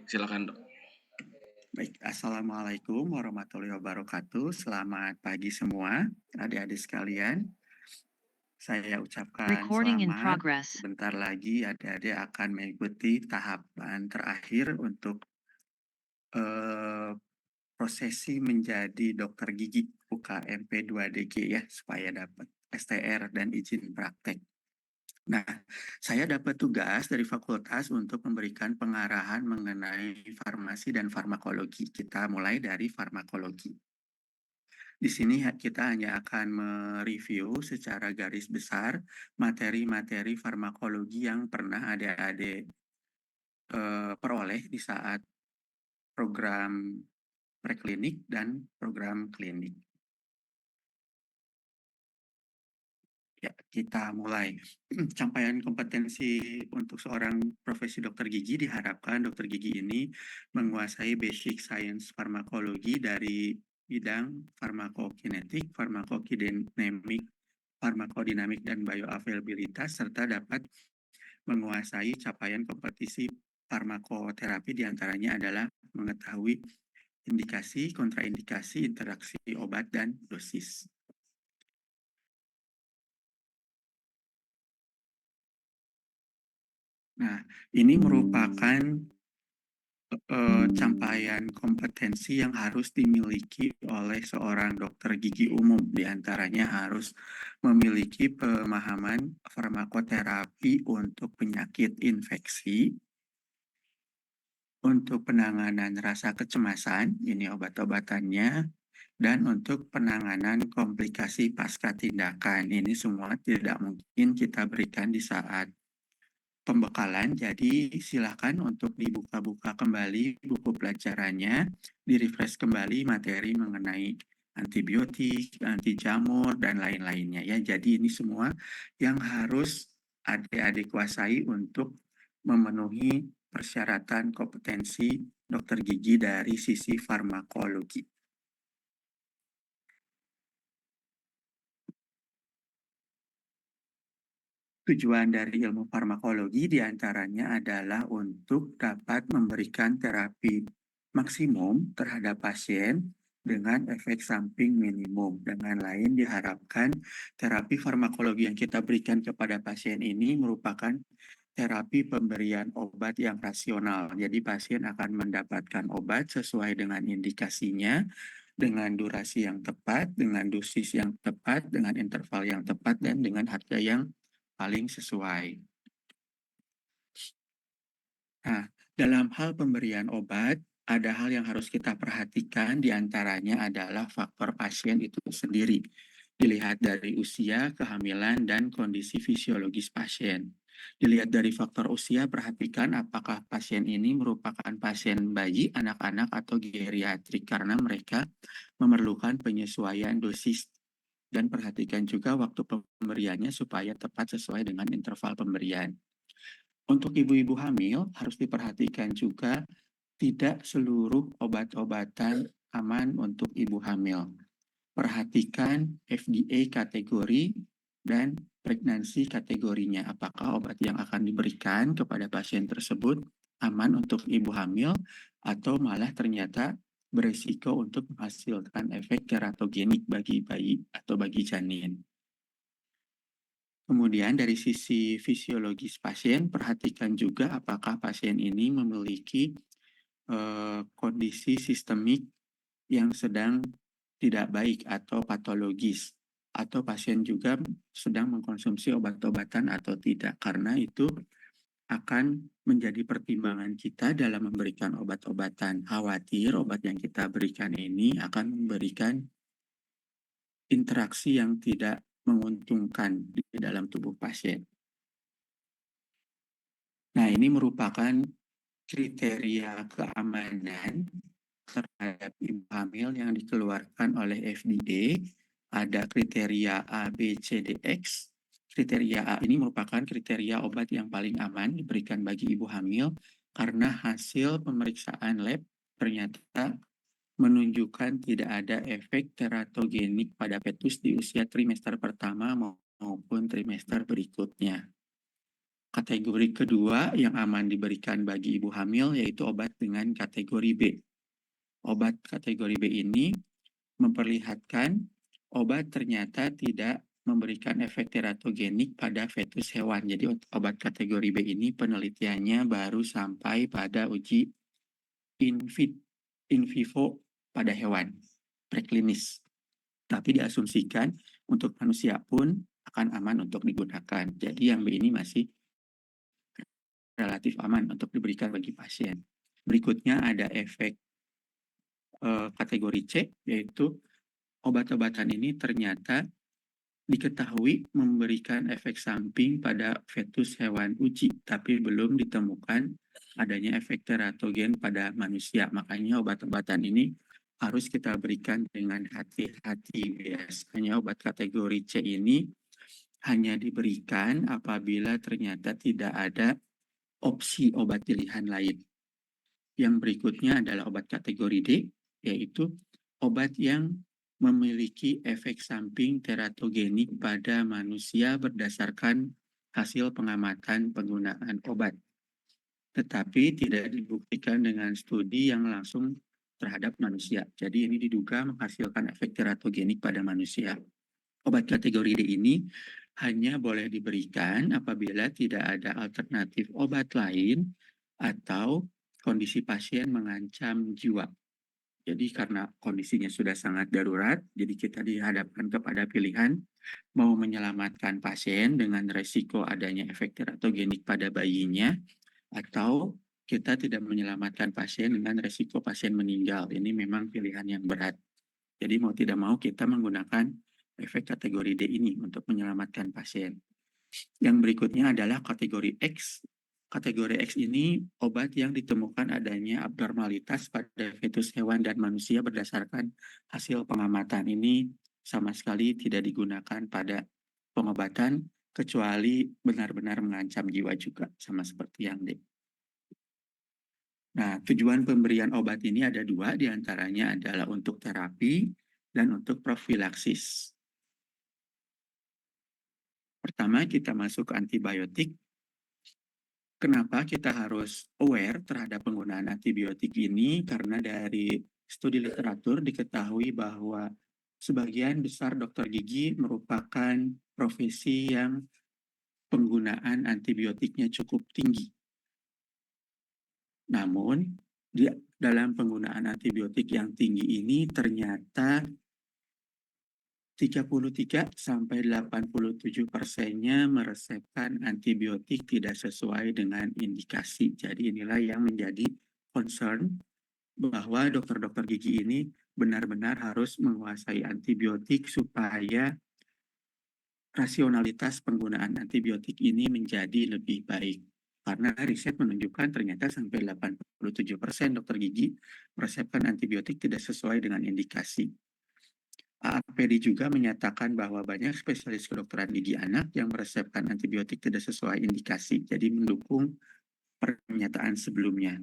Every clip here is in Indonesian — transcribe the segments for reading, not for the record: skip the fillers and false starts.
silakan dok. Baik, Assalamualaikum warahmatullahi wabarakatuh. Selamat pagi semua, adik-adik sekalian. Saya ucapkan Recording in selamat. progress. Sebentar lagi adik-adik akan mengikuti tahapan terakhir untuk prosesi menjadi dokter gigi UKMP 2DG ya, supaya dapat STR dan izin praktek. Nah, saya dapat tugas dari fakultas untuk memberikan pengarahan mengenai farmasi dan farmakologi. Kita mulai dari farmakologi. Di sini kita hanya akan mereview secara garis besar materi-materi farmakologi yang pernah adik-adik peroleh di saat program preklinik dan program klinik. Ya, kita mulai. Capaian kompetensi untuk seorang profesi dokter gigi diharapkan dokter gigi ini menguasai basic science farmakologi dari bidang farmakokinetik, farmakodinamik, dan bioavailabilitas, serta dapat menguasai capaian kompetisi farmakoterapi, diantaranya adalah mengetahui indikasi, kontraindikasi, interaksi obat, dan dosis. Nah, ini merupakan capaian kompetensi yang harus dimiliki oleh seorang dokter gigi umum. Di antaranya harus memiliki pemahaman farmakoterapi untuk penyakit infeksi, untuk penanganan rasa kecemasan, ini obat-obatannya, dan untuk penanganan komplikasi pasca tindakan. Ini semua tidak mungkin kita berikan di saat pembekalan, jadi silakan untuk dibuka-buka kembali buku pelajarannya, di-refresh kembali materi mengenai antibiotik, anti jamur, dan lain-lainnya ya. Jadi ini semua yang harus adik-adik kuasai untuk memenuhi persyaratan kompetensi dokter gigi dari sisi farmakologi. Tujuan dari ilmu farmakologi diantaranya adalah untuk dapat memberikan terapi maksimum terhadap pasien dengan efek samping minimum. Dengan lain, diharapkan terapi farmakologi yang kita berikan kepada pasien ini merupakan terapi pemberian obat yang rasional. Jadi pasien akan mendapatkan obat sesuai dengan indikasinya, dengan durasi yang tepat, dengan dosis yang tepat, dengan interval yang tepat, dan dengan harga yang paling sesuai. Nah, dalam hal pemberian obat, ada hal yang harus kita perhatikan, diantaranya adalah faktor pasien itu sendiri. Dilihat dari usia, kehamilan, dan kondisi fisiologis pasien. Dilihat dari faktor usia, perhatikan apakah pasien ini merupakan pasien bayi, anak-anak, atau geriatrik, karena mereka memerlukan penyesuaian dosis. Dan perhatikan juga waktu pemberiannya supaya tepat sesuai dengan interval pemberian. Untuk ibu-ibu hamil harus diperhatikan juga tidak seluruh obat-obatan aman untuk ibu hamil. Perhatikan FDA kategori dan pregnancy kategorinya. Apakah obat yang akan diberikan kepada pasien tersebut aman untuk ibu hamil atau malah ternyata beresiko untuk menghasilkan efek teratogenik bagi bayi atau bagi janin. Kemudian dari sisi fisiologis pasien, perhatikan juga apakah pasien ini memiliki kondisi sistemik yang sedang tidak baik atau patologis, atau pasien juga sedang mengkonsumsi obat-obatan atau tidak, karena itu akan menjadi pertimbangan kita dalam memberikan obat-obatan. Khawatir obat yang kita berikan ini akan memberikan interaksi yang tidak menguntungkan di dalam tubuh pasien. Nah, ini merupakan kriteria keamanan terhadap ibu hamil yang dikeluarkan oleh FDA. Ada kriteria A, B, C, D, X. Kriteria A ini merupakan kriteria obat yang paling aman diberikan bagi ibu hamil karena hasil pemeriksaan lab ternyata menunjukkan tidak ada efek teratogenik pada fetus di usia trimester pertama maupun trimester berikutnya. Kategori kedua yang aman diberikan bagi ibu hamil yaitu obat dengan kategori B. Obat kategori B ini memperlihatkan obat ternyata tidak memberikan efek teratogenik pada fetus hewan. Jadi obat kategori B ini penelitiannya baru sampai pada uji in vivo pada hewan, preklinis. Tapi diasumsikan untuk manusia pun akan aman untuk digunakan. Jadi yang B ini masih relatif aman untuk diberikan bagi pasien. Berikutnya ada efek kategori C, yaitu obat-obatan ini ternyata diketahui memberikan efek samping pada fetus hewan uji, tapi belum ditemukan adanya efek teratogen pada manusia. Makanya obat-obatan ini harus kita berikan dengan hati-hati. Biasanya obat kategori C ini hanya diberikan apabila ternyata tidak ada opsi obat pilihan lain. Yang berikutnya adalah obat kategori D, yaitu obat yang memiliki efek samping teratogenik pada manusia berdasarkan hasil pengamatan penggunaan obat. Tetapi tidak dibuktikan dengan studi yang langsung terhadap manusia. Jadi ini diduga menghasilkan efek teratogenik pada manusia. Obat kategori D ini hanya boleh diberikan apabila tidak ada alternatif obat lain atau kondisi pasien mengancam jiwa. Jadi karena kondisinya sudah sangat darurat, jadi kita dihadapkan kepada pilihan mau menyelamatkan pasien dengan resiko adanya efek teratogenik pada bayinya, atau kita tidak menyelamatkan pasien dengan resiko pasien meninggal. Ini memang pilihan yang berat. Jadi mau tidak mau kita menggunakan efek kategori D ini untuk menyelamatkan pasien. Yang berikutnya adalah kategori X. Kategori X ini obat yang ditemukan adanya abnormalitas pada fetus hewan dan manusia berdasarkan hasil pengamatan. Ini sama sekali tidak digunakan pada pengobatan kecuali benar-benar mengancam jiwa juga, sama seperti yang D. Nah, tujuan pemberian obat ini ada dua, diantaranya adalah untuk terapi dan untuk profilaksis. Pertama, kita masuk ke antibiotik. Kenapa kita harus aware terhadap penggunaan antibiotik ini? Karena dari studi literatur diketahui bahwa sebagian besar dokter gigi merupakan profesi yang penggunaan antibiotiknya cukup tinggi. Namun, dalam penggunaan antibiotik yang tinggi ini ternyata 33-87%-nya meresepkan antibiotik tidak sesuai dengan indikasi. Jadi inilah yang menjadi concern bahwa dokter-dokter gigi ini benar-benar harus menguasai antibiotik supaya rasionalitas penggunaan antibiotik ini menjadi lebih baik. Karena riset menunjukkan ternyata sampai 87% dokter gigi meresepkan antibiotik tidak sesuai dengan indikasi. AAPD juga menyatakan bahwa banyak spesialis kedokteran gigi anak yang meresepkan antibiotik tidak sesuai indikasi, jadi mendukung pernyataan sebelumnya.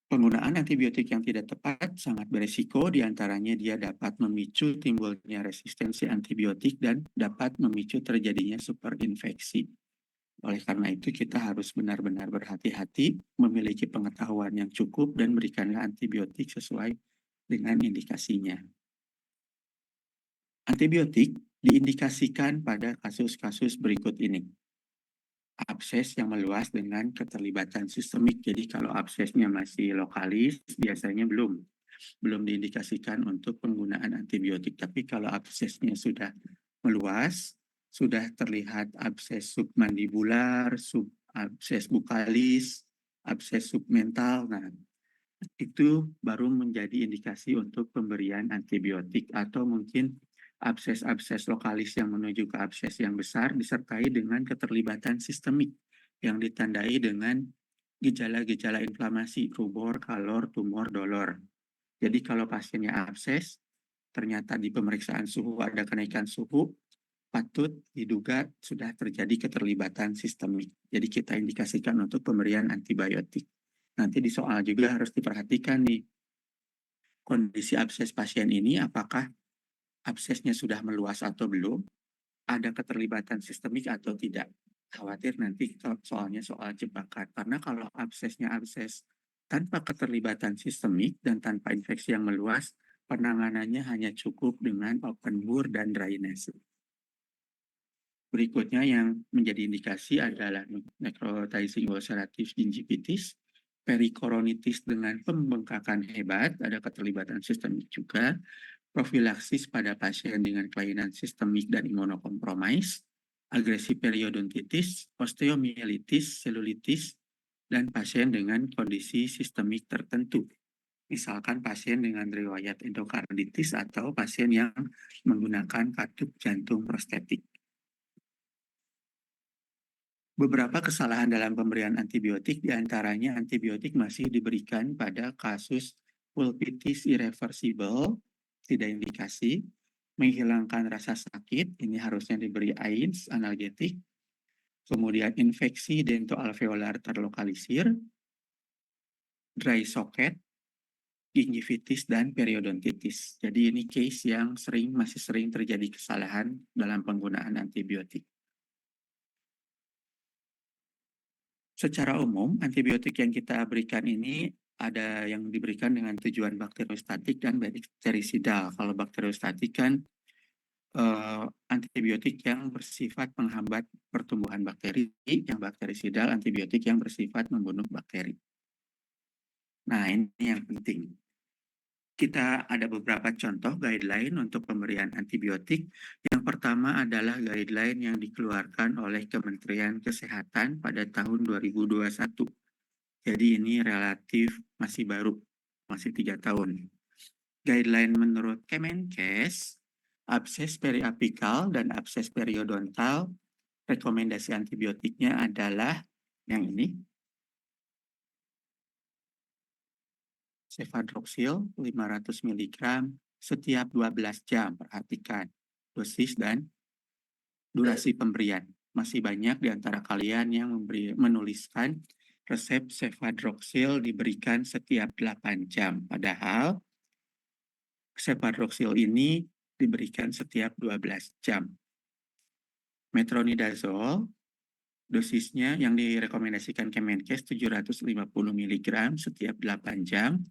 Penggunaan antibiotik yang tidak tepat sangat beresiko, diantaranya dia dapat memicu timbulnya resistensi antibiotik dan dapat memicu terjadinya superinfeksi. Oleh karena itu, kita harus benar-benar berhati-hati, memiliki pengetahuan yang cukup, dan berikanlah antibiotik sesuai dengan indikasinya. Antibiotik diindikasikan pada kasus-kasus berikut ini. Abses yang meluas dengan keterlibatan sistemik. Jadi kalau absesnya masih lokalis, biasanya belum diindikasikan untuk penggunaan antibiotik. Tapi kalau absesnya sudah meluas, sudah terlihat abses submandibular, abses bukalis, abses submental, nah itu baru menjadi indikasi untuk pemberian antibiotik. Atau mungkin abses-abses lokalis yang menuju ke abses yang besar disertai dengan keterlibatan sistemik yang ditandai dengan gejala-gejala inflamasi, rubor, kalor, tumor, dolor. Jadi kalau pasiennya abses, ternyata di pemeriksaan suhu ada kenaikan suhu, patut diduga sudah terjadi keterlibatan sistemik. Jadi kita indikasikan untuk pemberian antibiotik. Nanti di soal juga harus diperhatikan nih, kondisi abses pasien ini apakah absesnya sudah meluas atau belum, ada keterlibatan sistemik atau tidak. Khawatir nanti soalnya soal jebakan. Karena kalau absesnya abses tanpa keterlibatan sistemik dan tanpa infeksi yang meluas, penanganannya hanya cukup dengan open bore dan drainase. Berikutnya yang menjadi indikasi adalah necrotizing ulcerative gingivitis, perikoronitis dengan pembengkakan hebat, ada keterlibatan sistemik juga, profilaksis pada pasien dengan kelainan sistemik dan imunokompromis, agresi periodontitis, osteomielitis, selulitis, dan pasien dengan kondisi sistemik tertentu. Misalkan pasien dengan riwayat endokarditis atau pasien yang menggunakan katup jantung prostetik. Beberapa kesalahan dalam pemberian antibiotik, diantaranya antibiotik masih diberikan pada kasus pulpitis irreversible, tidak indikasi, menghilangkan rasa sakit, ini harusnya diberi AINS, analgetik, kemudian infeksi dentoalveolar terlokalisir, dry socket, gingivitis, dan periodontitis. Jadi ini case yang masih sering terjadi kesalahan dalam penggunaan antibiotik. Secara umum, antibiotik yang kita berikan ini ada yang diberikan dengan tujuan bakteriostatik dan bakterisidal. Kalau bakteriostatik kan antibiotik yang bersifat menghambat pertumbuhan bakteri, yang bakterisidal antibiotik yang bersifat membunuh bakteri. Nah, ini yang penting. Kita ada beberapa contoh guideline untuk pemberian antibiotik. Yang pertama adalah guideline yang dikeluarkan oleh Kementerian Kesehatan pada tahun 2021. Jadi ini relatif masih baru, masih 3 tahun. Guideline menurut Kemenkes, abses periapikal dan abses periodontal, rekomendasi antibiotiknya adalah yang ini, Cefadroxil 500 mg setiap 12 jam. Perhatikan dosis dan durasi pemberian. Masih banyak di antara kalian yang menuliskan resep Cefadroxil diberikan setiap 8 jam. Padahal Cefadroxil ini diberikan setiap 12 jam. Metronidazole, dosisnya yang direkomendasikan Kemenkes 750 mg setiap 8 jam.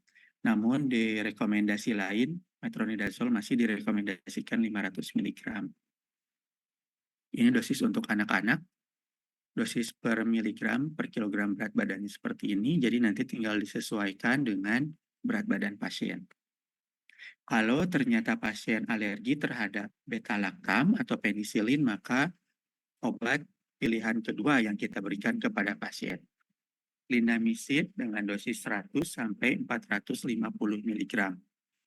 Namun di rekomendasi lain, metronidazole masih direkomendasikan 500 mg. Ini dosis untuk anak-anak, dosis per miligram per kilogram berat badannya seperti ini, jadi nanti tinggal disesuaikan dengan berat badan pasien. Kalau ternyata pasien alergi terhadap beta-lactam atau penisilin, maka obat pilihan kedua yang kita berikan kepada pasien. Clindamycin dengan dosis 100 sampai 450 mg.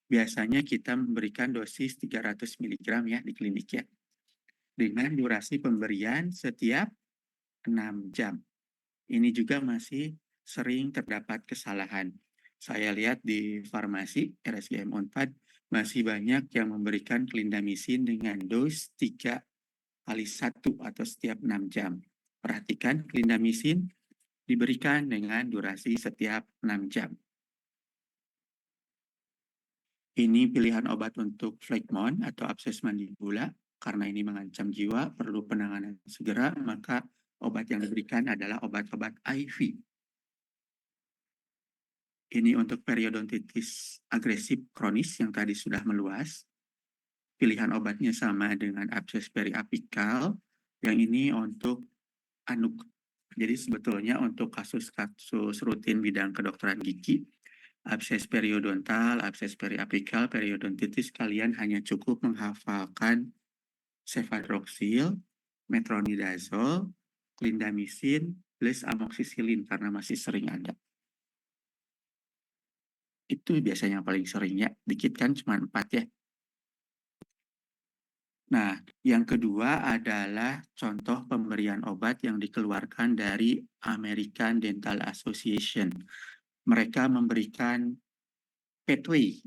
Biasanya kita memberikan dosis 300 mg ya di klinik ya. Dengan durasi pemberian setiap 6 jam. Ini juga masih sering terdapat kesalahan. Saya lihat di farmasi RSGM Unpad masih banyak yang memberikan clindamycin dengan dos 3 kali 1 atau setiap 6 jam. Perhatikan, clindamycin diberikan dengan durasi setiap 6 jam. Ini pilihan obat untuk phlegmon atau abses mandibula. Karena ini mengancam jiwa, perlu penanganan segera, maka obat yang diberikan adalah obat-obat IV. Ini untuk periodontitis agresif kronis yang tadi sudah meluas. Pilihan obatnya sama dengan abses periapikal. Yang ini untuk anuk. Jadi sebetulnya untuk kasus-kasus rutin bidang kedokteran gigi, abses periodontal, abses periapikal, periodontitis, kalian hanya cukup menghafalkan Cefadroxil, metronidazole, clindamycin, plus amoxicillin karena masih sering ada. Itu biasanya yang paling sering ya, dikit kan cuma 4 ya. Nah, yang kedua adalah contoh pemberian obat yang dikeluarkan dari American Dental Association. Mereka memberikan pathway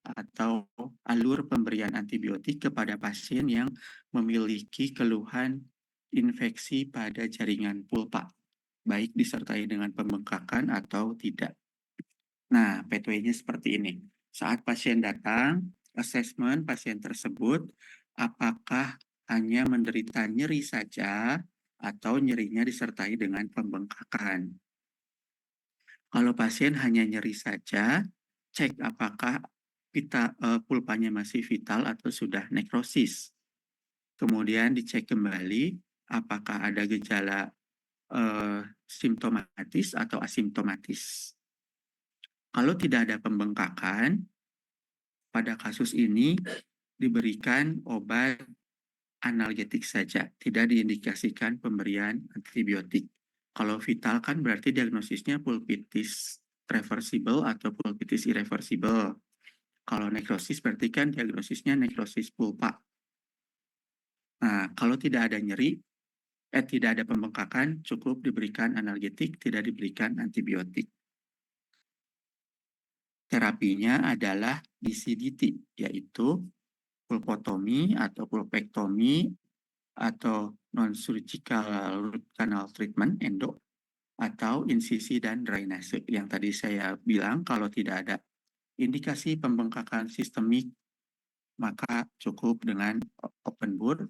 atau alur pemberian antibiotik kepada pasien yang memiliki keluhan infeksi pada jaringan pulpa, baik disertai dengan pembengkakan atau tidak. Nah, pathway-nya seperti ini. Saat pasien datang, asesmen pasien tersebut apakah hanya menderita nyeri saja atau nyerinya disertai dengan pembengkakan. Kalau pasien hanya nyeri saja, cek apakah pulpanya masih vital atau sudah nekrosis. Kemudian dicek kembali apakah ada gejala simptomatis atau asimptomatis. Kalau tidak ada pembengkakan, pada kasus ini diberikan obat analgetik saja, tidak diindikasikan pemberian antibiotik. Kalau vital kan berarti diagnosisnya pulpitis reversible atau pulpitis irreversible. Kalau nekrosis berarti kan diagnosisnya nekrosis pulpa. Nah, kalau tidak ada nyeri, tidak ada pembengkakan, cukup diberikan analgetik, tidak diberikan antibiotik. Terapinya adalah DCDT, yaitu pulpotomi atau pulpektomi atau non-surgical root canal treatment, endo, atau insisi dan drainase. Yang tadi saya bilang kalau tidak ada indikasi pembengkakan sistemik, maka cukup dengan open bore,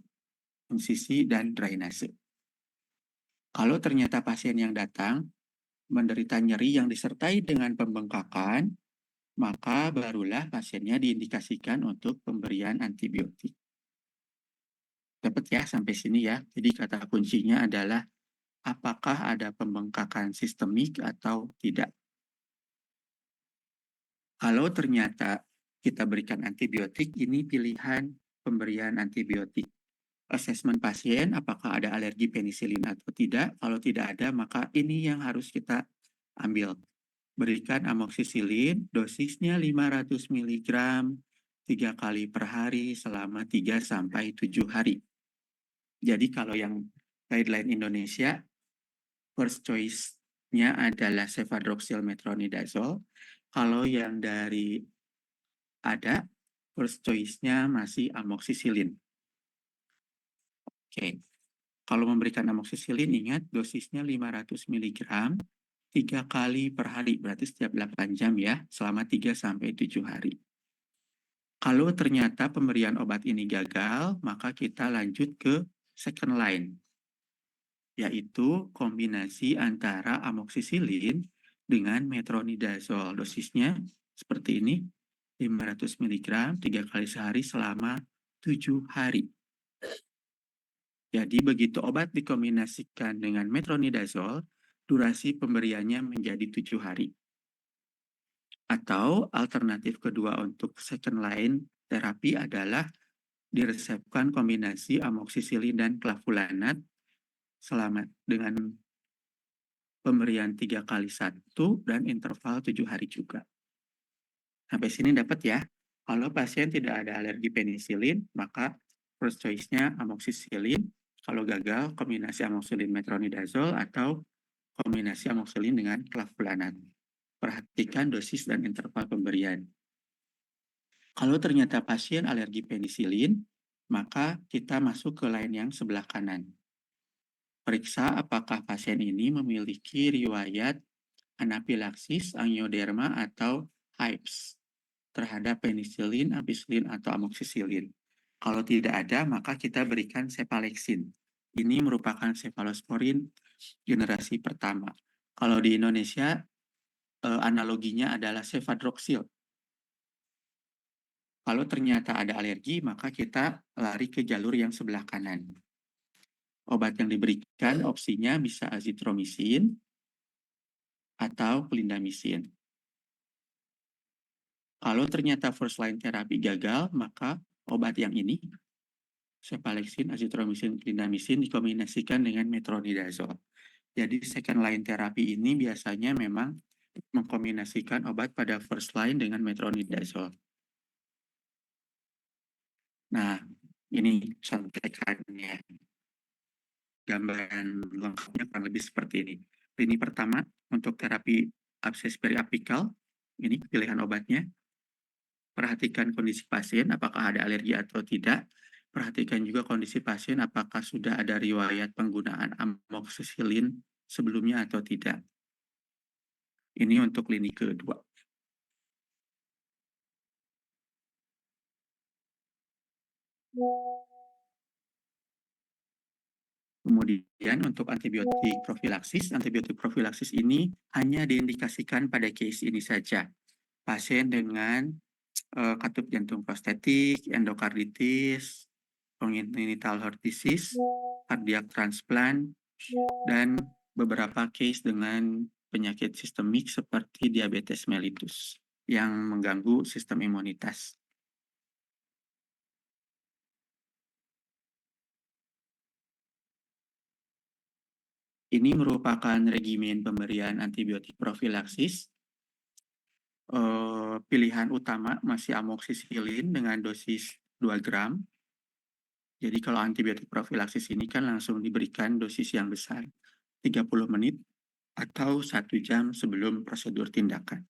insisi, dan drainase. Kalau ternyata pasien yang datang menderita nyeri yang disertai dengan pembengkakan, maka barulah pasiennya diindikasikan untuk pemberian antibiotik. Dapat ya sampai sini ya. Jadi kata kuncinya adalah apakah ada pembengkakan sistemik atau tidak. Kalau ternyata kita berikan antibiotik, ini pilihan pemberian antibiotik. Asesmen pasien, apakah ada alergi penisilin atau tidak. Kalau tidak ada, maka ini yang harus kita ambil. Berikan amoksisilin, dosisnya 500 mg 3 kali per hari selama 3-7 hari. Jadi kalau yang guideline Indonesia, first choice-nya adalah cefadroxilmetronidazole. Kalau yang dari ada, first choice-nya masih amoksisilin. Oke. Kalau memberikan amoksisilin, ingat dosisnya 500 mg 3 kali per hari, berarti setiap 8 jam ya, selama 3-7 hari. Kalau ternyata pemberian obat ini gagal, maka kita lanjut ke second line, yaitu kombinasi antara amoksisilin dengan metronidazole. Dosisnya seperti ini, 500 mg 3 kali sehari selama 7 hari. Jadi begitu obat dikombinasikan dengan metronidazole, durasi pemberiannya menjadi 7 hari. Atau alternatif kedua untuk second line terapi adalah diresepkan kombinasi amoksisilin dan clavulanat selama dengan pemberian 3 kali 1 dan interval 7 hari juga. Sampai sini dapat ya. Kalau pasien tidak ada alergi penisilin, maka first choice-nya amoksisilin. Kalau gagal, kombinasi amoksisilin metronidazole atau kombinasi amoksisilin dengan clavulanat. Perhatikan dosis dan interval pemberian. Kalau ternyata pasien alergi penisilin, maka kita masuk ke line yang sebelah kanan. Periksa apakah pasien ini memiliki riwayat anafilaksis, angioderma, atau hives terhadap penisilin, ampicillin, atau amoksisilin. Kalau tidak ada, maka kita berikan cepalexin. Ini merupakan cephalosporin generasi pertama. Kalau di Indonesia, analoginya adalah cefadroxil. Kalau ternyata ada alergi, maka kita lari ke jalur yang sebelah kanan. Obat yang diberikan opsinya bisa azitromisin atau clindamycin. Kalau ternyata first line terapi gagal, maka obat yang ini, cepalexin, azitromisin, clindamycin dikombinasikan dengan metronidazole. Jadi second line terapi ini biasanya memang mengkombinasikan obat pada first line dengan metronidazole. Nah, ini contekannya. Gambaran lengkapnya kurang lebih seperti ini. Lini pertama untuk terapi abses periapikal, ini pilihan obatnya. Perhatikan kondisi pasien, apakah ada alergi atau tidak. Perhatikan juga kondisi pasien, apakah sudah ada riwayat penggunaan amoksisilin sebelumnya atau tidak. Ini untuk lini kedua. Kemudian untuk antibiotik profilaksis ini hanya diindikasikan pada case ini saja. Pasien dengan katup jantung prostetik, endokarditis, congenital heart disease, cardiac transplant, dan beberapa case dengan penyakit sistemik seperti diabetes mellitus yang mengganggu sistem imunitas. Ini merupakan regimen pemberian antibiotik profilaksis. Pilihan utama masih amoxicillin dengan dosis 2 gram. Jadi kalau antibiotik profilaksis ini kan langsung diberikan dosis yang besar, 30 menit atau 1 jam sebelum prosedur tindakan.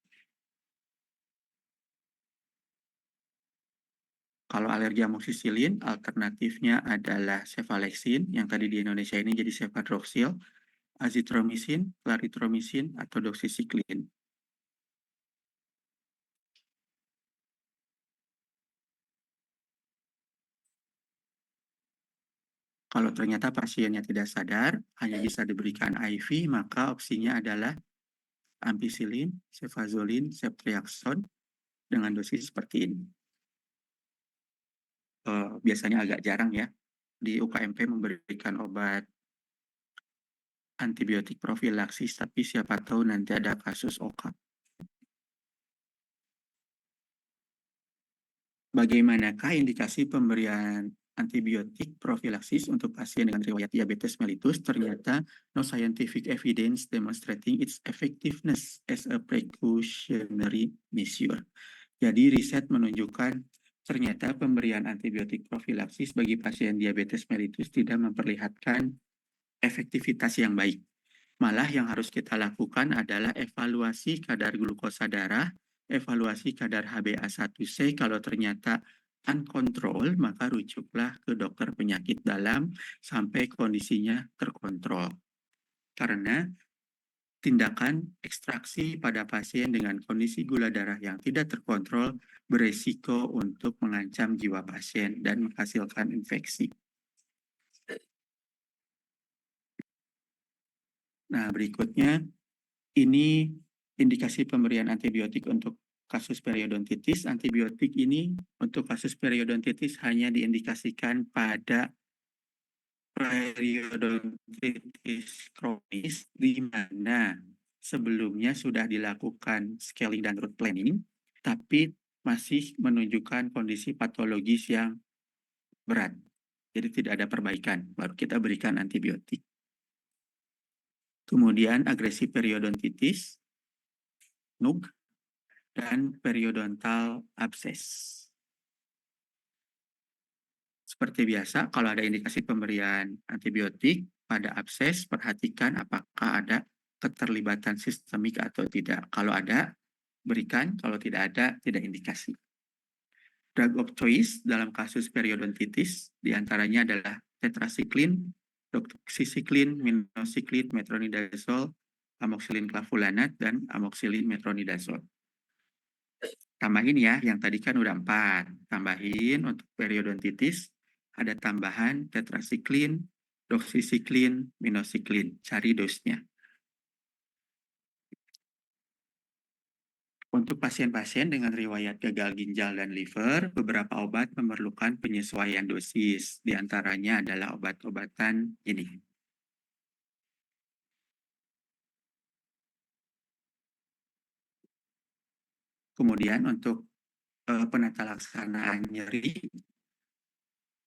Kalau alergi amoxicillin, alternatifnya adalah cefalexin, yang tadi di Indonesia ini jadi cefadroxil, azitromisin, claritromisin, atau doxycycline. Kalau ternyata pasiennya tidak sadar, hanya bisa diberikan IV, maka opsinya adalah ampicillin, cefazolin, ceftriaxone dengan dosis seperti ini. Biasanya agak jarang ya di UKMP memberikan obat antibiotik profilaksis, tapi siapa tahu nanti ada kasus OKAP. Bagaimanakah indikasi pemberian antibiotik profilaksis untuk pasien dengan riwayat diabetes mellitus? Ternyata no scientific evidence demonstrating its effectiveness as a precautionary measure. Jadi riset menunjukkan ternyata pemberian antibiotik profilaksis bagi pasien diabetes mellitus tidak memperlihatkan efektivitas yang baik. Malah yang harus kita lakukan adalah evaluasi kadar glukosa darah, evaluasi kadar HbA1c. Kalau ternyata uncontrol, maka rujuklah ke dokter penyakit dalam sampai kondisinya terkontrol. Karena tindakan ekstraksi pada pasien dengan kondisi gula darah yang tidak terkontrol beresiko untuk mengancam jiwa pasien dan menghasilkan infeksi. Nah, berikutnya ini indikasi pemberian antibiotik untuk kasus periodontitis. Antibiotik ini untuk kasus periodontitis hanya diindikasikan pada periodontitis kronis di mana sebelumnya sudah dilakukan scaling dan root planning, tapi masih menunjukkan kondisi patologis yang berat. Jadi tidak ada perbaikan, baru kita berikan antibiotik. Kemudian agresi periodontitis, NUG, dan periodontal abses. Seperti biasa, kalau ada indikasi pemberian antibiotik pada abses, perhatikan apakah ada keterlibatan sistemik atau tidak. Kalau ada, berikan. Kalau tidak ada, tidak indikasi. Drug of choice dalam kasus periodontitis diantaranya adalah tetracycline, doxycycline, minocycline, metronidazole, amoxicillin clavulanate, dan amoxicillin metronidazole. Tambahin ya, yang tadi kan udah 4. Tambahin untuk periodontitis, ada tambahan tetracycline, doxycycline, minocycline. Cari dosnya. Untuk pasien-pasien dengan riwayat gagal ginjal dan liver, beberapa obat memerlukan penyesuaian dosis. Di antaranya adalah obat-obatan ini. Kemudian untuk penata laksanaan nyeri,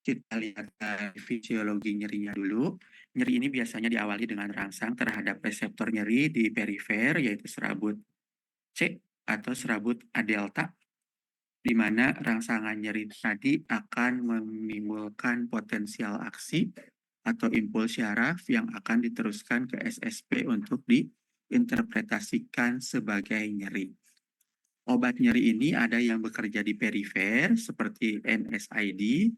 kita lihat dari fisiologi nyerinya dulu. Nyeri ini biasanya diawali dengan rangsang terhadap reseptor nyeri di perifer, yaitu serabut C atau serabut A delta, di mana rangsangan nyeri tadi akan menimbulkan potensial aksi atau impuls syaraf yang akan diteruskan ke SSP untuk diinterpretasikan sebagai nyeri. Obat nyeri ini ada yang bekerja di perifer seperti NSAID,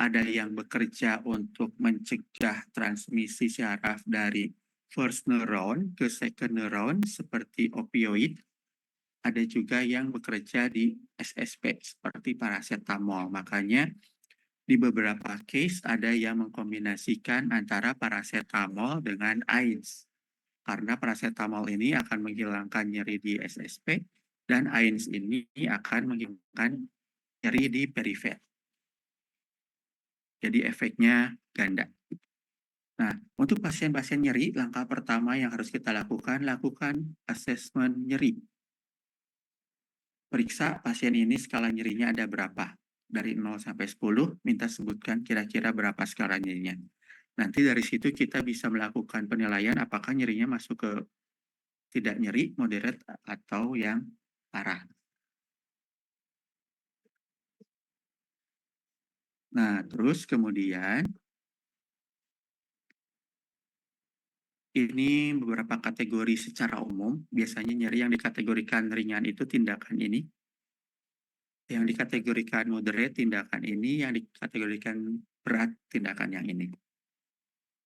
ada yang bekerja untuk mencegah transmisi syaraf dari first neuron ke second neuron seperti opioid. Ada juga yang bekerja di SSP seperti paracetamol. Makanya Di beberapa case ada yang mengkombinasikan antara paracetamol dengan AINS. Karena paracetamol ini akan menghilangkan nyeri di SSP dan AINS ini akan menghilangkan nyeri di perifer. Jadi efeknya ganda. Nah, untuk pasien-pasien nyeri, langkah pertama yang harus kita lakukan asesmen nyeri. Periksa pasien ini skala nyerinya ada berapa. Dari 0 sampai 10, minta sebutkan kira-kira berapa skala nyerinya. Nanti dari situ kita bisa melakukan penilaian apakah nyerinya masuk ke tidak nyeri, moderate, atau yang parah. Nah, terus kemudian ini beberapa kategori secara umum. Biasanya nyeri yang dikategorikan ringan itu tindakan ini. Yang dikategorikan moderate tindakan ini, yang dikategorikan berat tindakan yang ini.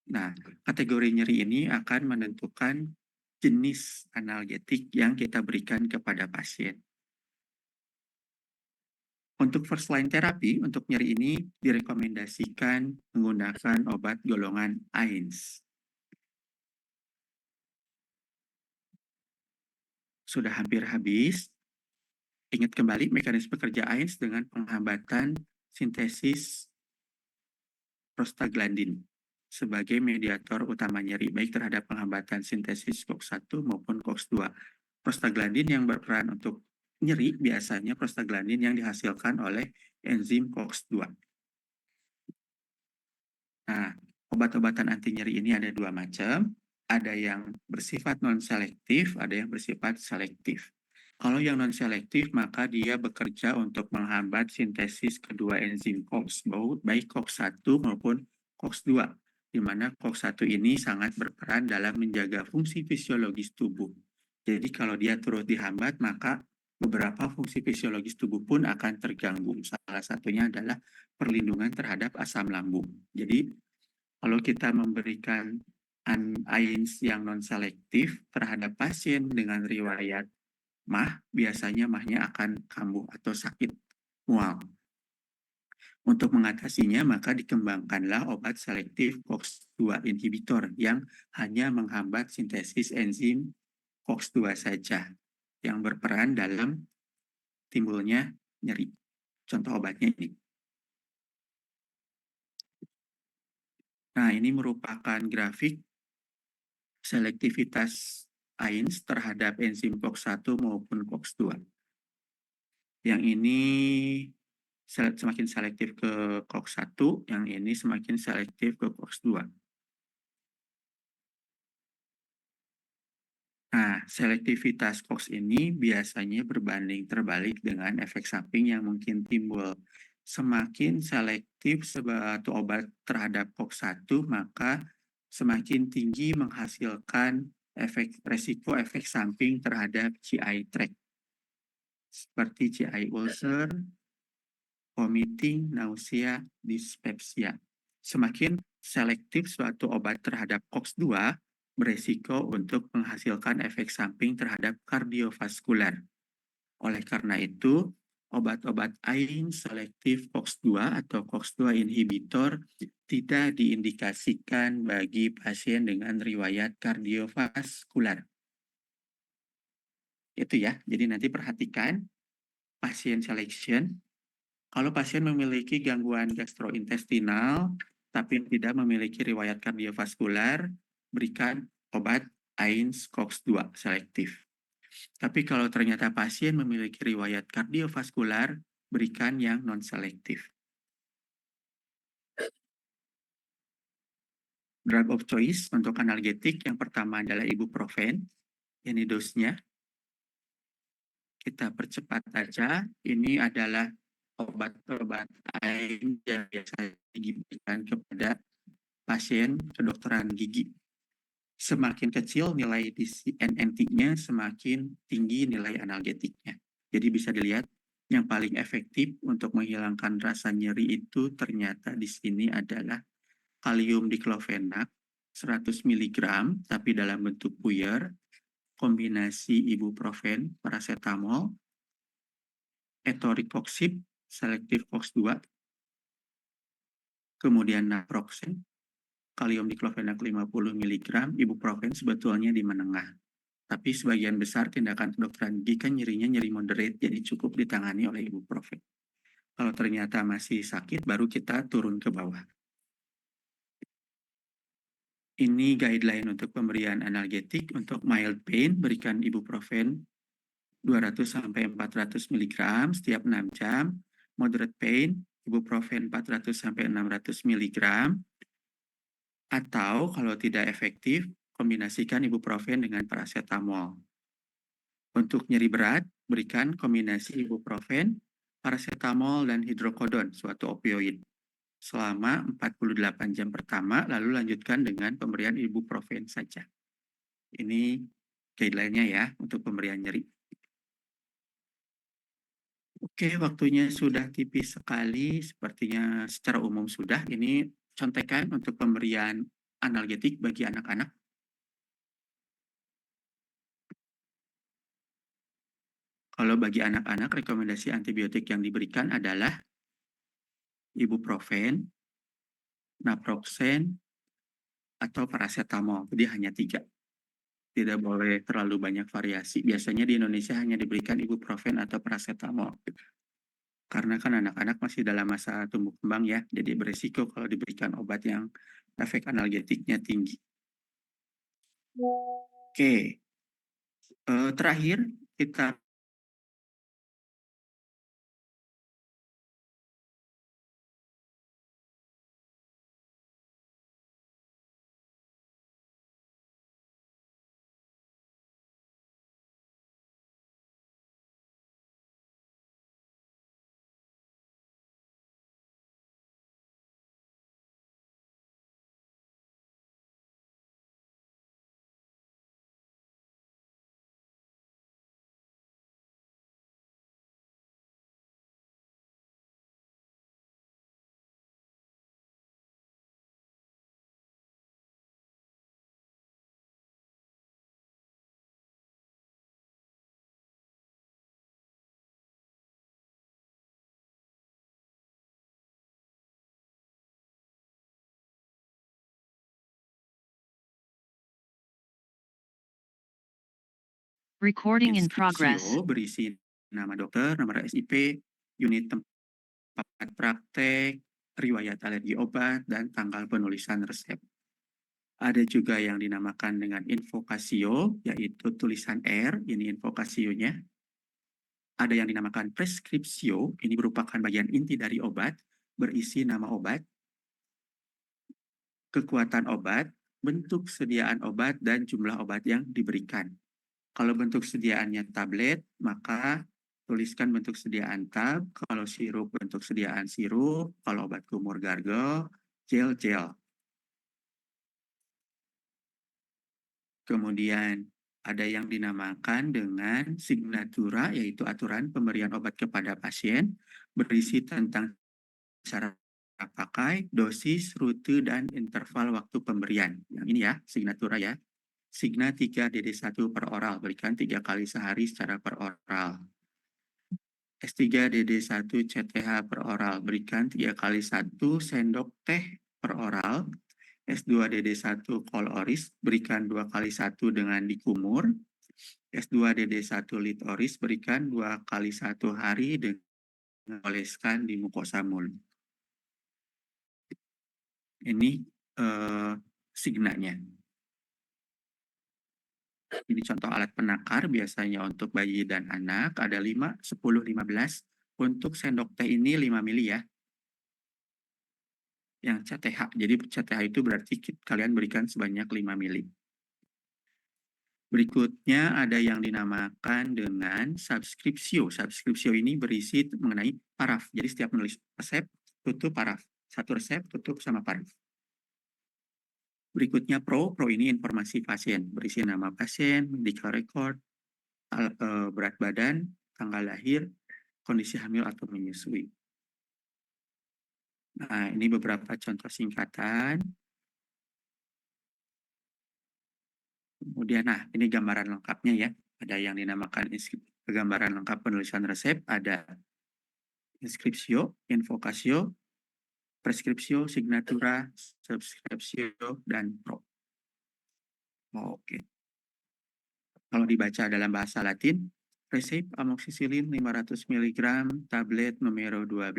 Nah, kategori nyeri ini akan menentukan jenis analgetik yang kita berikan kepada pasien. Untuk first line terapi, untuk nyeri ini direkomendasikan menggunakan obat golongan AINS. Sudah hampir habis. Ingat kembali mekanisme kerja AINS dengan penghambatan sintesis prostaglandin sebagai mediator utama nyeri, baik terhadap penghambatan sintesis COX-1 maupun COX-2. Prostaglandin yang berperan untuk nyeri biasanya prostaglandin yang dihasilkan oleh enzim COX-2. Nah, obat-obatan anti nyeri ini ada dua macam. Ada yang bersifat non-selektif, ada yang bersifat selektif. Kalau yang non-selektif, maka dia bekerja untuk menghambat sintesis kedua enzim COX, baik COX-1 maupun COX-2, di mana COX-1 ini sangat berperan dalam menjaga fungsi fisiologis tubuh. Jadi kalau dia turut dihambat, maka beberapa fungsi fisiologis tubuh pun akan terganggu. Salah satunya adalah perlindungan terhadap asam lambung. Jadi kalau kita memberikan AINS yang non-selektif terhadap pasien dengan riwayat MAH, biasanya MAH-nya akan kambuh atau sakit mual. Untuk mengatasinya, maka dikembangkanlah obat selektif COX-2 inhibitor yang hanya menghambat sintesis enzim COX-2 saja, yang berperan dalam timbulnya nyeri. Contoh obatnya ini. Nah, ini merupakan grafik selektivitas AINS terhadap enzim COX-1 maupun COX-2. Yang ini semakin selektif ke COX-1, yang ini semakin selektif ke COX-2. Nah, selektivitas COX ini biasanya berbanding terbalik dengan efek samping yang mungkin timbul. Semakin selektif suatu obat terhadap COX-1, maka semakin tinggi menghasilkan resiko efek samping terhadap GI tract, seperti GI ulcer, vomiting, nausea, dyspepsia. Semakin selektif suatu obat terhadap COX-2, beresiko untuk menghasilkan efek samping terhadap kardiovaskular. Oleh karena itu, obat-obat AINS selektif COX-2 atau COX-2 inhibitor tidak diindikasikan bagi pasien dengan riwayat kardiovaskular. Itu ya, jadi nanti perhatikan pasien selection. Kalau pasien memiliki gangguan gastrointestinal tapi tidak memiliki riwayat kardiovaskular, berikan obat AINS COX-2 selektif. Tapi kalau ternyata pasien memiliki riwayat kardiovaskular, berikan yang non-selektif. Drug of choice untuk analgetik yang pertama adalah ibuprofen. Ini dosnya. Kita percepat saja. Ini adalah obat-obat AINS yang biasa diberikan kepada pasien kedokteran gigi. Semakin kecil nilai NNT-nya, semakin tinggi nilai analgetiknya. Jadi bisa dilihat yang paling efektif untuk menghilangkan rasa nyeri itu ternyata di sini adalah kalium diklofenak 100 mg tapi dalam bentuk puyer, kombinasi ibuprofen, paracetamol, etoricoxib, selektif COX-2, kemudian naproxen, kalium diklofenak 50 mg, ibuprofen sebetulnya di menengah. Tapi sebagian besar tindakan kedokteran gigi kan nyerinya nyeri moderate, jadi cukup ditangani oleh ibuprofen. Kalau ternyata masih sakit, baru kita turun ke bawah. Ini guideline untuk pemberian analgetik. Untuk mild pain, berikan ibuprofen 200-400 mg setiap 6 jam. Moderate pain, ibuprofen 400-600 mg. Atau kalau tidak efektif, kombinasikan ibuprofen dengan paracetamol. Untuk nyeri berat, berikan kombinasi ibuprofen, paracetamol, dan hidrokodon, suatu opioid, selama 48 jam pertama, lalu lanjutkan dengan pemberian ibuprofen saja. Ini guideline-nya ya untuk pemberian nyeri. Oke, waktunya sudah tipis sekali, sepertinya secara umum sudah. Ini contekan untuk pemberian analgetik bagi anak-anak. Kalau bagi anak-anak, rekomendasi antibiotik yang diberikan adalah ibuprofen, naproxen, atau paracetamol. Jadi hanya 3. Tidak boleh terlalu banyak variasi. Biasanya di Indonesia hanya diberikan ibuprofen atau paracetamol. Karena kan anak-anak masih dalam masa tumbuh kembang ya, jadi beresiko kalau diberikan obat yang efek analgetiknya tinggi. Oke, terakhir kita Recording in inskripsio progress. berisi nama dokter, nomor SIP, unit tempat praktek, riwayat alergi obat, dan tanggal penulisan resep. Ada juga yang dinamakan dengan invokasio, yaitu tulisan R, ini invokasionya. Ada yang dinamakan preskripsio, ini merupakan bagian inti dari obat, berisi nama obat, kekuatan obat, bentuk sediaan obat, dan jumlah obat yang diberikan. Kalau bentuk sediaannya tablet, maka tuliskan bentuk sediaan tab. Kalau sirup, bentuk sediaan sirup. Kalau obat kumur gargle, gel. Kemudian ada yang dinamakan dengan signatura, yaitu aturan pemberian obat kepada pasien, berisi tentang cara pakai, dosis, rute, dan interval waktu pemberian. Yang ini ya, signatura ya. Signa 3DD1 per oral, berikan 3 kali sehari secara per oral. S3DD1 CTH per oral, berikan 3 kali 1 sendok teh per oral. S2DD1 koloris, berikan 2 kali 1 dengan dikumur. S2DD1 litoris, berikan 2 kali 1 hari dengan oleskan di mukosa mulut. Ini signanya. Ini contoh alat penakar biasanya untuk bayi dan anak ada 5, 10, 15. Untuk sendok teh ini 5 mili ya. Yang CTH. Jadi CTH itu berarti kalian berikan sebanyak 5 mili. Berikutnya ada yang dinamakan dengan subskripsio. Subskripsio ini berisi mengenai paraf. Jadi setiap menulis resep, tutup paraf. Satu resep, tutup sama paraf. Berikutnya pro ini informasi pasien. Berisi nama pasien, medical record, berat badan, tanggal lahir, kondisi hamil atau menyusui. Nah, ini beberapa contoh singkatan. Kemudian, nah ini gambaran lengkapnya ya. Ada yang dinamakan gambaran lengkap penulisan resep, ada inskripsio, invokasio, Prescriptio, Signatura, Subscriptio, dan Pro. Oke. Kalau dibaca dalam bahasa Latin, resep amoxicillin 500 mg, tablet numero 12,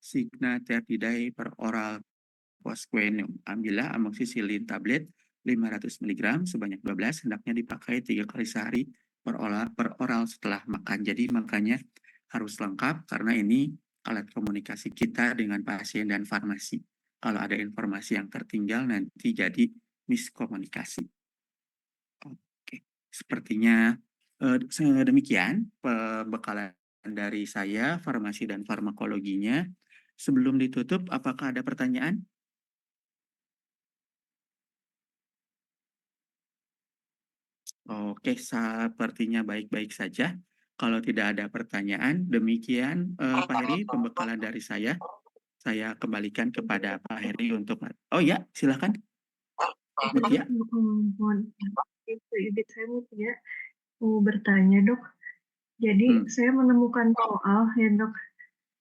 Signa Tertidae per oral postquenum. Ambillah amoxicillin tablet 500 mg sebanyak 12, hendaknya dipakai 3 kali sehari per oral setelah makan. Jadi makanya harus lengkap karena ini alat komunikasi kita dengan pasien dan farmasi. Kalau ada informasi yang tertinggal nanti jadi miskomunikasi. Oke, sepertinya demikian pembekalan dari saya, farmasi dan farmakologinya. Sebelum ditutup, apakah ada pertanyaan? Oke, sepertinya baik-baik saja. Kalau tidak ada pertanyaan, demikian Pak Heri pembekalan dari saya. Saya kembalikan kepada Pak Heri untuk... Oh ya, silakan. Mutia. Mohon izin saya mau bertanya dok. Jadi saya menemukan soal ya dok.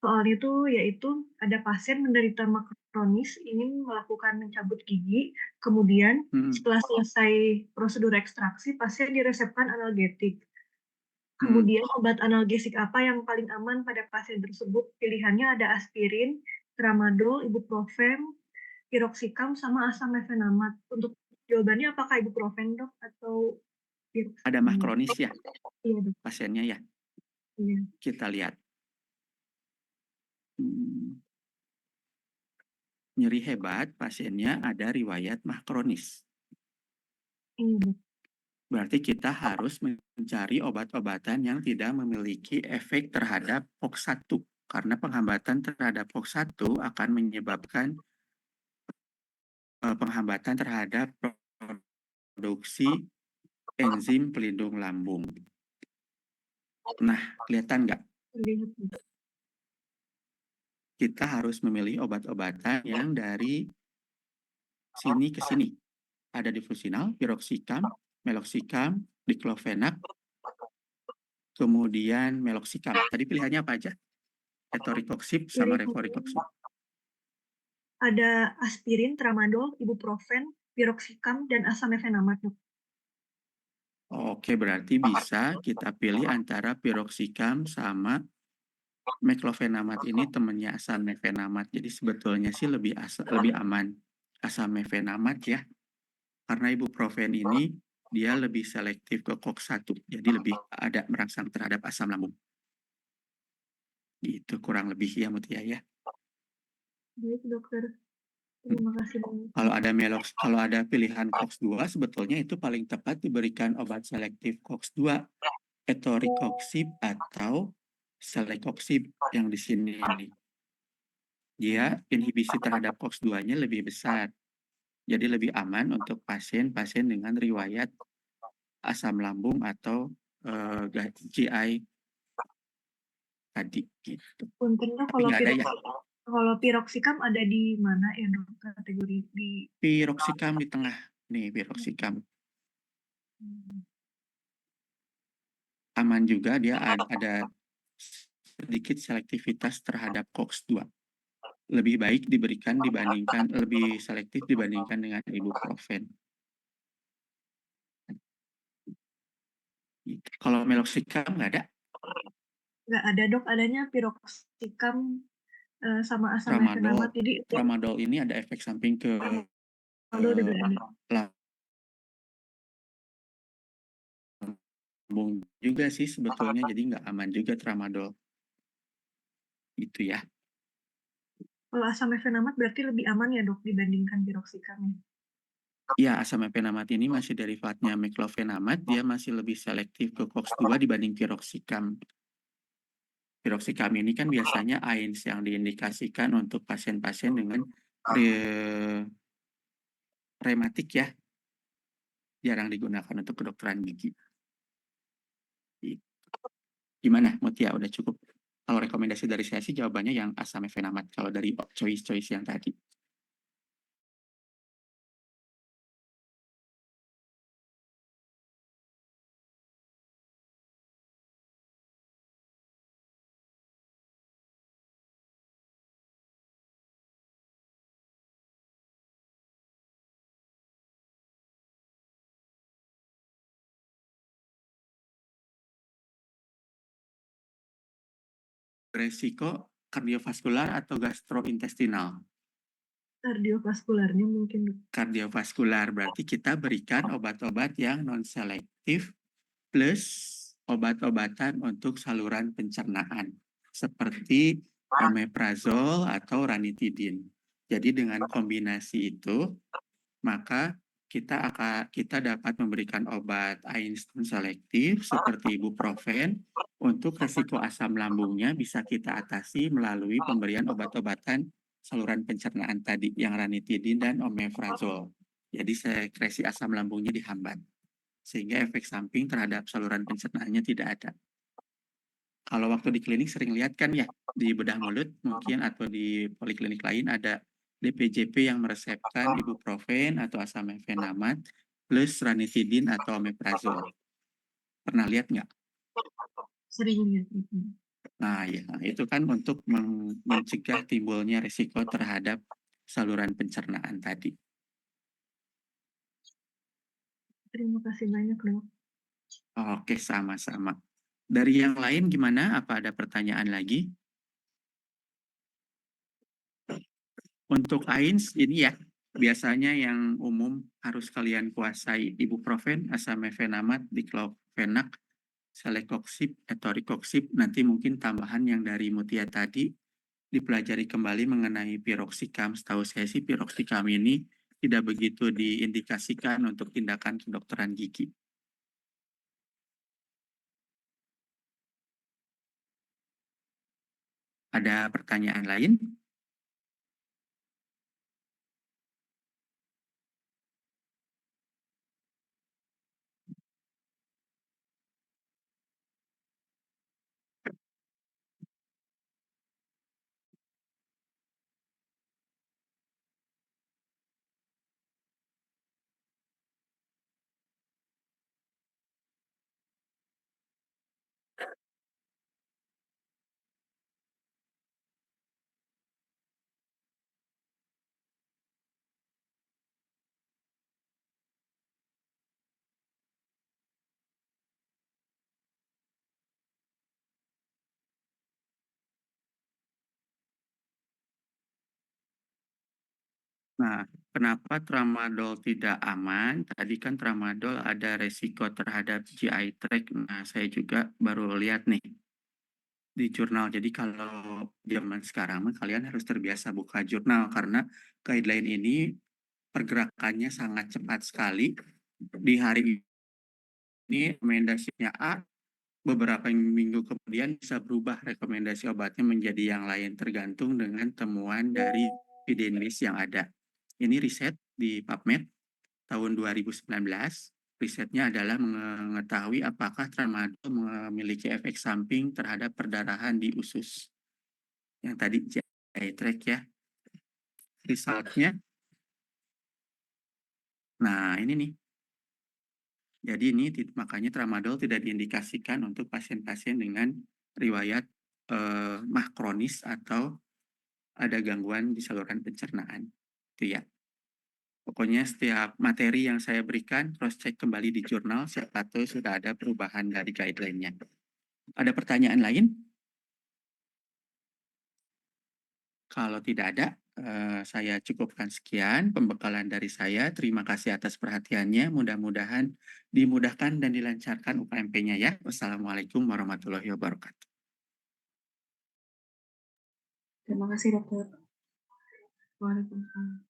Soal itu yaitu ada pasien menderita makronis ingin melakukan mencabut gigi, kemudian setelah selesai prosedur ekstraksi pasien diresepkan analgetik. Kemudian obat analgesik apa yang paling aman pada pasien tersebut? Pilihannya ada aspirin, tramadol, ibuprofen, piroxicam, sama asam mefenamat. Untuk jawabannya apakah ibuprofen dok atau ada makronis ya? Iya dok. Pasiennya ya? Iya. Kita lihat. Nyeri hebat, pasiennya ada riwayat makronis. Iya. Berarti kita harus mencari obat-obatan yang tidak memiliki efek terhadap COX-1. Karena penghambatan terhadap COX-1 akan menyebabkan penghambatan terhadap produksi enzim pelindung lambung. Nah, kelihatan nggak? Kita harus memilih obat-obatan yang dari sini ke sini. Ada diflusinal, piroxicam, meloxicam, diclofenac, kemudian meloxicam. Tadi pilihannya apa aja? Etoricoxib sama revoricoxib. Ada aspirin, tramadol, ibuprofen, piroxicam, dan asam mefenamat. Oke, berarti bisa kita pilih antara piroxicam sama meclofenamat. Ini temannya asam mefenamat. Jadi sebetulnya sih lebih aman asam mefenamat ya. Karena ibuprofen ini dia lebih selektif ke COX-1. Jadi lebih ada merangsang terhadap asam lambung. Itu kurang lebih ya Mutia ya. Baik dokter. Terima kasih banyak. Kalau ada pilihan COX-2 sebetulnya itu paling tepat diberikan obat selektif COX-2, etoricoxib atau celecoxib yang di sini ini. Dia inhibisi terhadap COX-2-nya lebih besar. Jadi lebih aman untuk pasien-pasien dengan riwayat asam lambung atau GI tadi gitu. Untungnya kalau piroxicam ada di mana ya dok, kategori di piroxicam di tengah nih, piroxicam aman juga, dia ada sedikit selektivitas terhadap COX-2. Lebih baik lebih selektif dibandingkan dengan ibuprofen. Kalau meloxicam nggak ada? Nggak ada dok, adanya piroxicam sama asam mefenamat. Jadi tramadol ini ada efek samping ke lambung juga sih sebetulnya, jadi nggak aman juga tramadol. Itu ya. Kalau asam mefenamat berarti lebih aman ya dok dibandingkan piroxicam. Ya, asam mefenamat ini masih derivatnya meclofenamat, dia masih lebih selektif ke COX-2 dibanding piroxicam. Piroxicam ini kan biasanya AINS yang diindikasikan untuk pasien-pasien dengan rematik ya. Jarang digunakan untuk kedokteran gigi. Gimana, Mutia? Udah cukup? Kalau rekomendasi dari saya sih jawabannya yang asam mefenamat. Kalau dari choice yang tadi. beresiko kardiovaskular atau gastrointestinal? Kardiovaskularnya mungkin, Dok. Kardiovaskular berarti kita berikan obat-obat yang non-selektif plus obat-obatan untuk saluran pencernaan seperti omeprazol atau ranitidin. Jadi dengan kombinasi itu maka kita dapat memberikan obat Einstein selektif seperti ibuprofen untuk resiko asam lambungnya bisa kita atasi melalui pemberian obat-obatan saluran pencernaan tadi yang ranitidin dan omeprazol. Jadi sekresi asam lambungnya dihambat sehingga efek samping terhadap saluran pencernaannya tidak ada. Kalau waktu di klinik sering lihat kan ya di bedah mulut mungkin atau di poliklinik lain ada DPJP yang meresepkan ibuprofen atau asamefenamat plus ranitidin atau omeprazol. Pernah lihat nggak? Sering ya. Nah ya, itu kan untuk mencegah timbulnya risiko terhadap saluran pencernaan tadi. Terima kasih banyak, Dok. Oke, sama-sama. Dari yang lain gimana? Apa ada pertanyaan lagi? Untuk AINS ini ya, biasanya yang umum harus kalian kuasai ibuprofen, asamefenamat, diklofenak, selekoxib, etoricoxib, nanti mungkin tambahan yang dari Mutia tadi dipelajari kembali mengenai piroxicam. Setahu saya sih piroxicam ini tidak begitu diindikasikan untuk tindakan kedokteran gigi. Ada pertanyaan lain? Nah, kenapa tramadol tidak aman? Tadi kan tramadol ada resiko terhadap GI tract. Nah, saya juga baru lihat nih di jurnal. Jadi kalau zaman sekarang kalian harus terbiasa buka jurnal karena guideline ini pergerakannya sangat cepat sekali. Di hari ini rekomendasinya A, beberapa minggu kemudian bisa berubah rekomendasi obatnya menjadi yang lain tergantung dengan temuan dari epidemiologis yang ada. Ini riset di PubMed tahun 2019. Risetnya adalah mengetahui apakah tramadol memiliki efek samping terhadap perdarahan di usus. Yang tadi GI tract ya. Resultnya, nah ini nih. Jadi ini makanya tramadol tidak diindikasikan untuk pasien-pasien dengan riwayat mah kronis atau ada gangguan di saluran pencernaan. Itu ya. Pokoknya setiap materi yang saya berikan, cross-check kembali di jurnal, siapa tahu sudah ada perubahan dari guideline-nya. Ada pertanyaan lain? Kalau tidak ada, saya cukupkan sekian pembekalan dari saya. Terima kasih atas perhatiannya. Mudah-mudahan dimudahkan dan dilancarkan UKMP-nya ya. Wassalamualaikum warahmatullahi wabarakatuh. Terima kasih, Dokter. Waalaikumsalam.